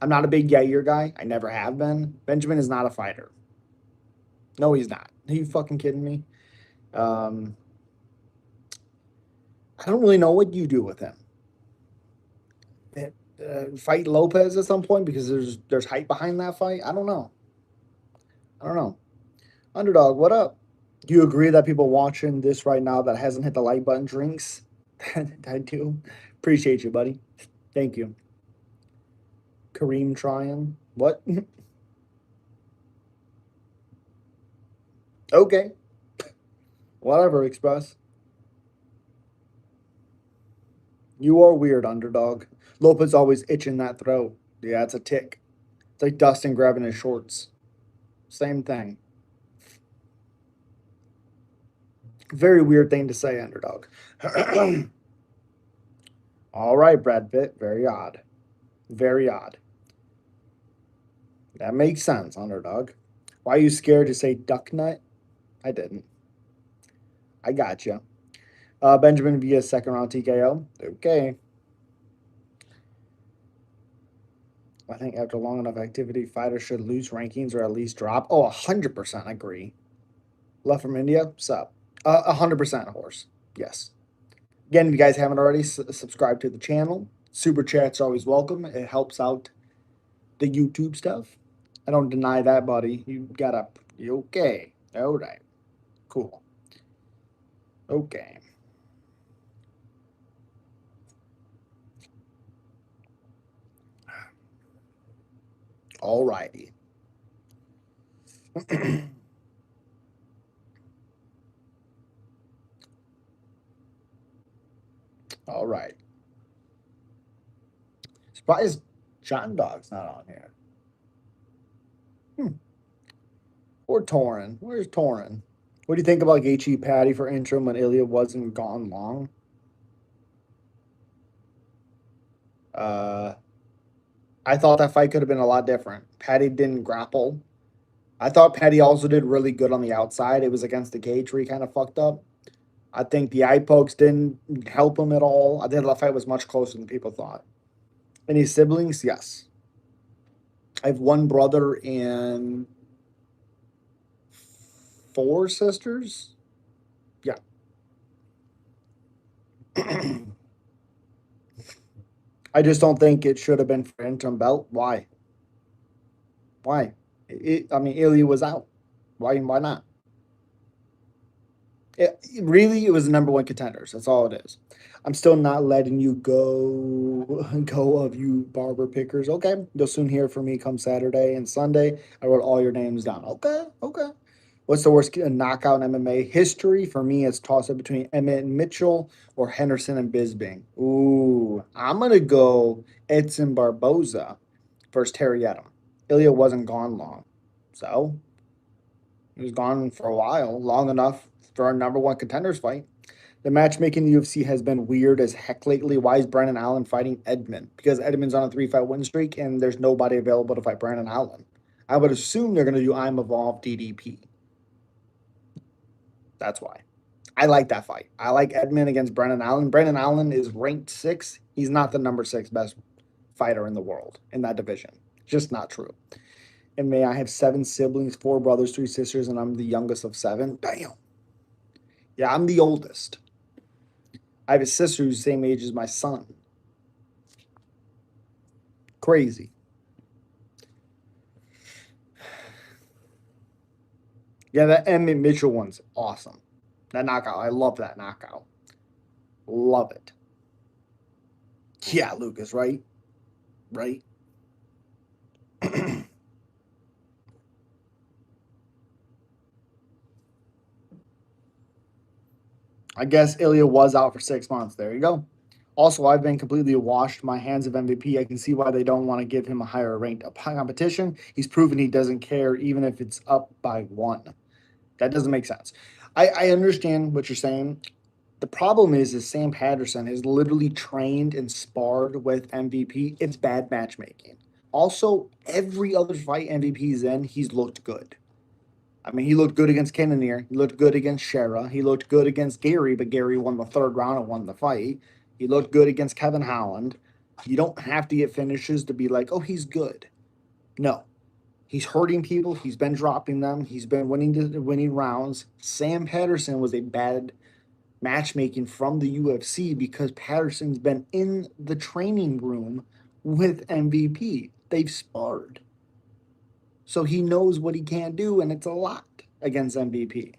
I'm not a big Yair guy. I never have been. Benjamin is not a fighter. No, he's not. Are you fucking kidding me? Um, I don't really know what you do with him. Fight Lopez at some point because there's hype behind that fight. I don't know. I don't know. Underdog, what up? Do you agree that people watching this right now that hasn't hit the like button drinks? I do. Appreciate you, buddy. Thank you. Kareem trying. What? Okay. Whatever, Express. You are weird, underdog. Lopez always itching that throat. Yeah, it's a tick. It's like Dustin grabbing his shorts. Same thing. Very weird thing to say, underdog. All right, Brad Pitt. Very odd. Very odd. That makes sense, underdog. Why are you scared to say duck nut? I didn't. I got you. Benjamin via second round TKO. Okay. I think after long enough activity, fighters should lose rankings or at least drop. Oh, 100% agree. Left from India, sup? 100% horse. Yes. Again, if you guys haven't already, subscribe to the channel. Super chats are always welcome. It helps out the YouTube stuff. I don't deny that, buddy. You okay? All right. Cool. Okay. All righty. All right. Surprised John Dog's not on here. Hmm. Or Torin. Where's Torin? What do you think about Gaethje Patty for interim when Ilya wasn't gone long? Uh, I thought that fight could have been a lot different. Patty didn't grapple. I thought Patty also did really good on the outside. It was against the cage where he kind of fucked up. I think the eye pokes didn't help him at all. I think the fight was much closer than people thought. Any siblings? Yes. I have one brother and four sisters. Yeah. I just don't think it should have been for interim belt. Why? Why? I mean, Ilya was out. Why? Why not? Really, it was the number one contenders. That's all it is. I'm still not letting you go go of you barber pickers. Okay, you'll soon hear from me come Saturday and Sunday. I wrote all your names down. Okay, okay. What's the worst knockout in MMA history? For me, it's toss up between Emmett and Mitchell or Henderson and Bisbing. Ooh, I'm gonna go Edson Barboza versus Terry Edom. Ilya wasn't gone long. So he was gone for a while, long enough for a number one contenders fight. The matchmaking in the UFC has been weird as heck lately. Why is Brandon Allen fighting Edmund? Because Edmund's on a 3-fight win streak and there's nobody available to fight Brandon Allen. I would assume they're going to do I'm Evolved DDP. That's why. I like that fight. I like Edmund against Brandon Allen. Brandon Allen is ranked 6. He's not the number 6 best fighter in the world in that division. Just not true. And may I have 7 siblings, 4 brothers, 3 sisters, and I'm the youngest of 7. Damn. Yeah, I'm the oldest. I have a sister who's the same age as my son. Crazy. Yeah, that Emmett Mitchell one's awesome. That knockout. I love that knockout. Love it. Yeah, Lucas, right? Right? I guess Ilya was out for 6 months. There you go. Also, I've been completely washed my hands of MVP. I can see why they don't want to give him a higher ranked competition. He's proven he doesn't care, even if it's up by 1. That doesn't make sense. I understand what you're saying. The problem is Sam Patterson has literally trained and sparred with MVP. It's bad matchmaking. Also, every other fight MVP's in, he's looked good. I mean, he looked good against Cannonier. He looked good against Shera. He looked good against Gary, but Gary won the 3rd round and won the fight. He looked good against Kevin Holland. You don't have to get finishes to be like, oh, he's good. No. He's hurting people. He's been dropping them. He's been winning rounds. Sam Patterson was a bad matchmaking from the UFC because Patterson's been in the training room with MVP. They've sparred. So he knows what he can't do, and it's a lot against MVP.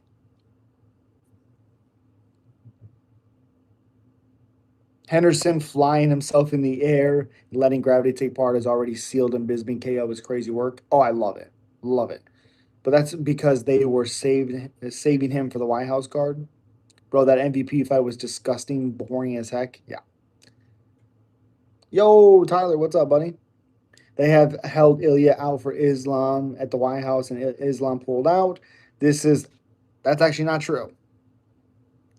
Henderson flying himself in the air, letting gravity take part has already sealed him. Bisbee KO is crazy work. Oh, I love it. Love it. But that's because they were saving him for the White House guard. Bro, that MVP fight was disgusting, boring as heck. Yeah. Yo, Tyler, what's up, buddy? They have held Ilya out for Islam at the White House, and Islam pulled out. This is that's actually not true.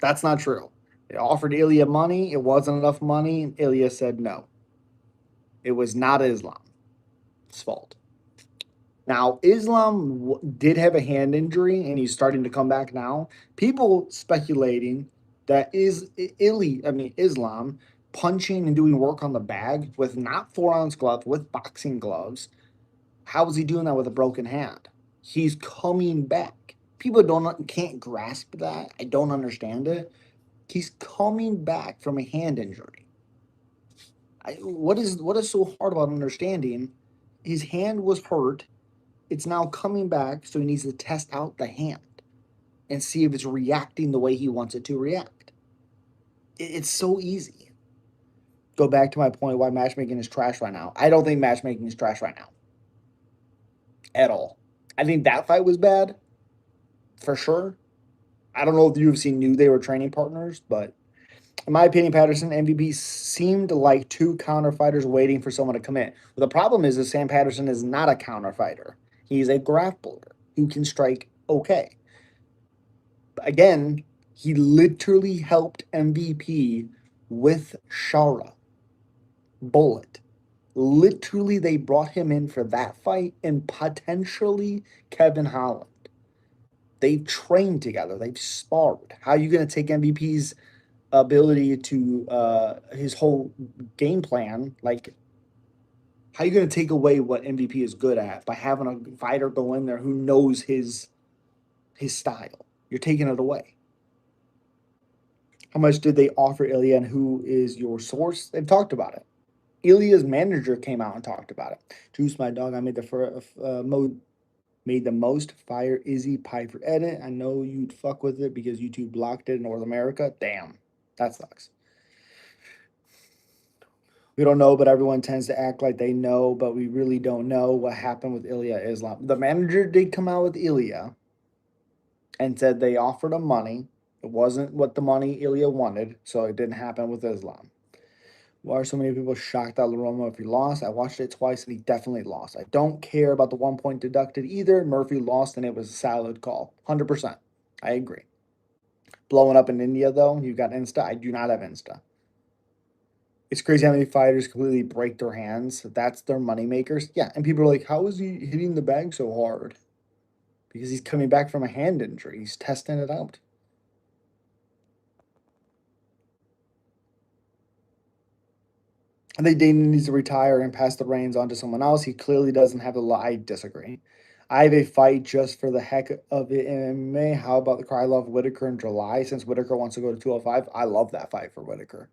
That's not true. They offered Ilya money. It wasn't enough money. And Ilya said no. It was not Islam's fault. Now, Islam did have a hand injury, and he's starting to come back now. People speculating that Islam punching and doing work on the bag with not 4-ounce gloves, with boxing gloves. How is he doing that with a broken hand? He's coming back. People can't grasp that. I don't understand it. He's coming back from a hand injury. What is so hard about understanding? His hand was hurt. It's now coming back, so he needs to test out the hand and see if it's reacting the way he wants it to react. It's so easy. Go back to my point why matchmaking is trash right now. I don't think matchmaking is trash right now at all. I think that fight was bad for sure. I don't know if the UFC knew they were training partners, but in my opinion, Patterson MVP seemed like 2 counter fighters waiting for someone to come in. But the problem is that Sam Patterson is not a counter fighter. He's a grappler who can strike okay. Again, he literally helped MVP with Shara Bullet. Literally, they brought him in for that fight and potentially Kevin Holland. They've trained together. They've sparred. How are you going to take MVP's ability to his whole game plan? Like, how are you going to take away what MVP is good at by having a fighter go in there who knows his style? You're taking it away. How much did they offer Ilya, and who is your source? They've talked about it. Ilya's manager came out and talked about it. Juice, my dog, I made the most fire Izzy Pyfer edit. I know you'd fuck with it because YouTube blocked it in North America. Damn, that sucks. We don't know, but everyone tends to act like they know, but we really don't know what happened with Ilya Islam. The manager did come out with Ilya and said they offered him money. It wasn't what the money Ilya wanted, so it didn't happen with Islam. Why are so many people shocked that Laroma if he lost? I watched it twice and he definitely lost. I don't care about the 1 point deducted either. Murphy lost and it was a solid call. 100%. I agree. Blowing up in India, though, you got Insta. I do not have Insta. It's crazy how many fighters completely break their hands. That's their money makers. Yeah, and people are like, how is he hitting the bag so hard? Because he's coming back from a hand injury. He's testing it out. I think Dana needs to retire and pass the reins on to someone else. He clearly doesn't have the law. I disagree. I have a fight just for the heck of it in MMA. How about the Krylov Whitaker in July? Since Whitaker wants to go to 205, I love that fight for Whitaker.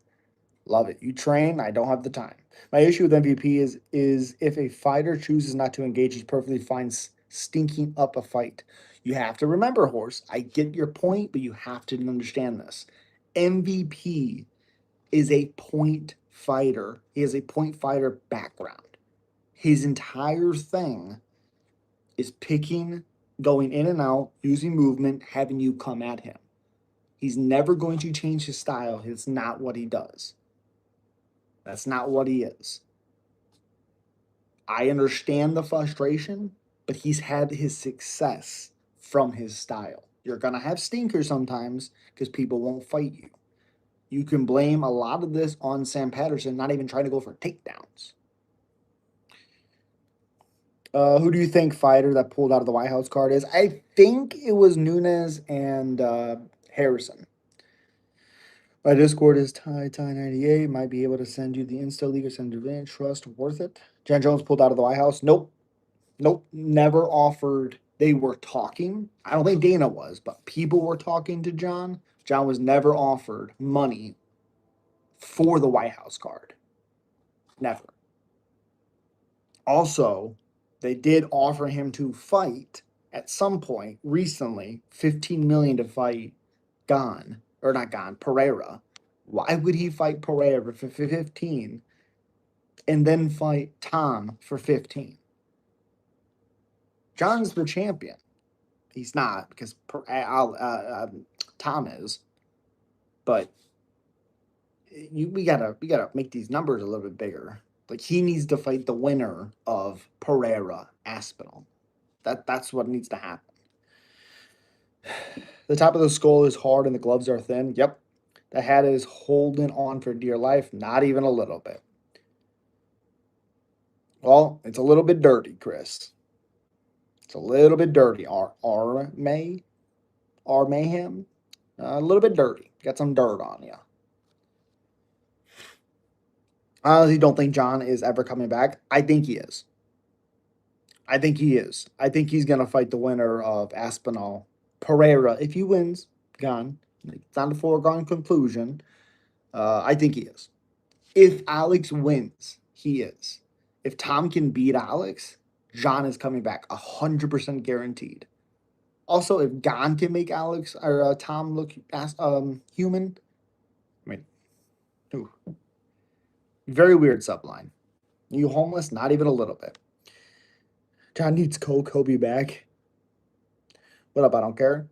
Love it. You train. I don't have the time. My issue with MVP is if a fighter chooses not to engage, he's perfectly fine stinking up a fight. You have to remember, horse. I get your point, but you have to understand this. MVP is a point fighter. He has a point fighter background. His entire thing is picking, going in and out, using movement, having you come at him. He's never going to change his style. It's not what he does. That's not what he is. I understand the frustration, but he's had his success from his style. You're going to have stinkers sometimes because people won't fight you. You can blame a lot of this on Sam Patterson not even trying to go for takedowns. Who do you think fighter that pulled out of the White House card is? I think it was Nunes and Harrison. My Discord is Ty98. Might be able to send you the Insta League or send Advantage Trust. Worth it. Jon Jones pulled out of the White House. Nope. Nope. Never offered. They were talking. I don't think Dana was, but people were talking to Jon. Jon was never offered money for the White House card. Never. Also, they did offer him to fight at some point recently, 15 million to fight Gone or not Gone, Pereira. Why would he fight Pereira for 15 and then fight Tom for 15? Jon's the champion. He's not because Tom is, but we gotta make these numbers a little bit bigger. Like he needs to fight the winner of Pereira Aspinall. That's what needs to happen. The top of the skull is hard and the gloves are thin. Yep. The hat is holding on for dear life. Not even a little bit. Well, it's a little bit dirty, Chris. It's a little bit dirty. Mayhem. A little bit dirty. Got some dirt on you. I honestly don't think Jon is ever coming back. I think he is. I think he is. I think he's going to fight the winner of Aspinall Pereira. If he wins, gone. It's not a foregone conclusion. I think he is. If Alex wins, he is. If Tom can beat Alex, Jon is coming back 100% guaranteed. Also, if Gon can make Alex or Tom look human, I mean, ooh, very weird subline. You homeless? Not even a little bit. Jon needs Coke. He'll be back. What up? I don't care.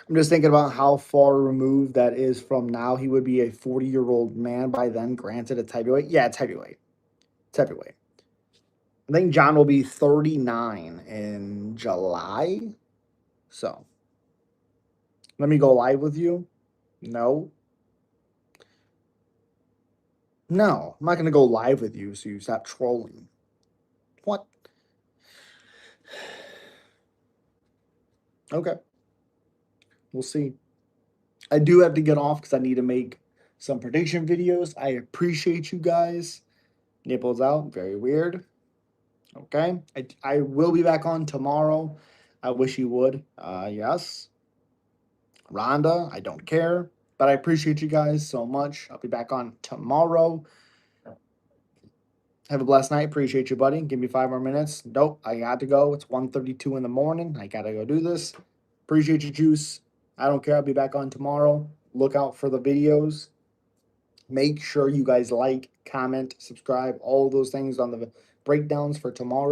I'm just thinking about how far removed that is from now. He would be a 40-year-old man by then. Granted, it's heavyweight. Yeah, it's heavyweight. It's heavyweight. I think Jon will be 39 in July. So, let me go live with you. No. No, I'm not going to go live with you so you stop trolling. What? Okay. We'll see. I do have to get off because I need to make some prediction videos. I appreciate you guys. Nipples out. Very weird. Okay. I will be back on tomorrow. I wish you would. Yes. Ronda, I don't care. But I appreciate you guys so much. I'll be back on tomorrow. Have a blessed night. Appreciate you, buddy. Give me 5 more minutes. Nope, I got to go. It's 1:32 in the morning. I got to go do this. Appreciate you, Juice. I don't care. I'll be back on tomorrow. Look out for the videos. Make sure you guys like, comment, subscribe, all those things on the breakdowns for tomorrow.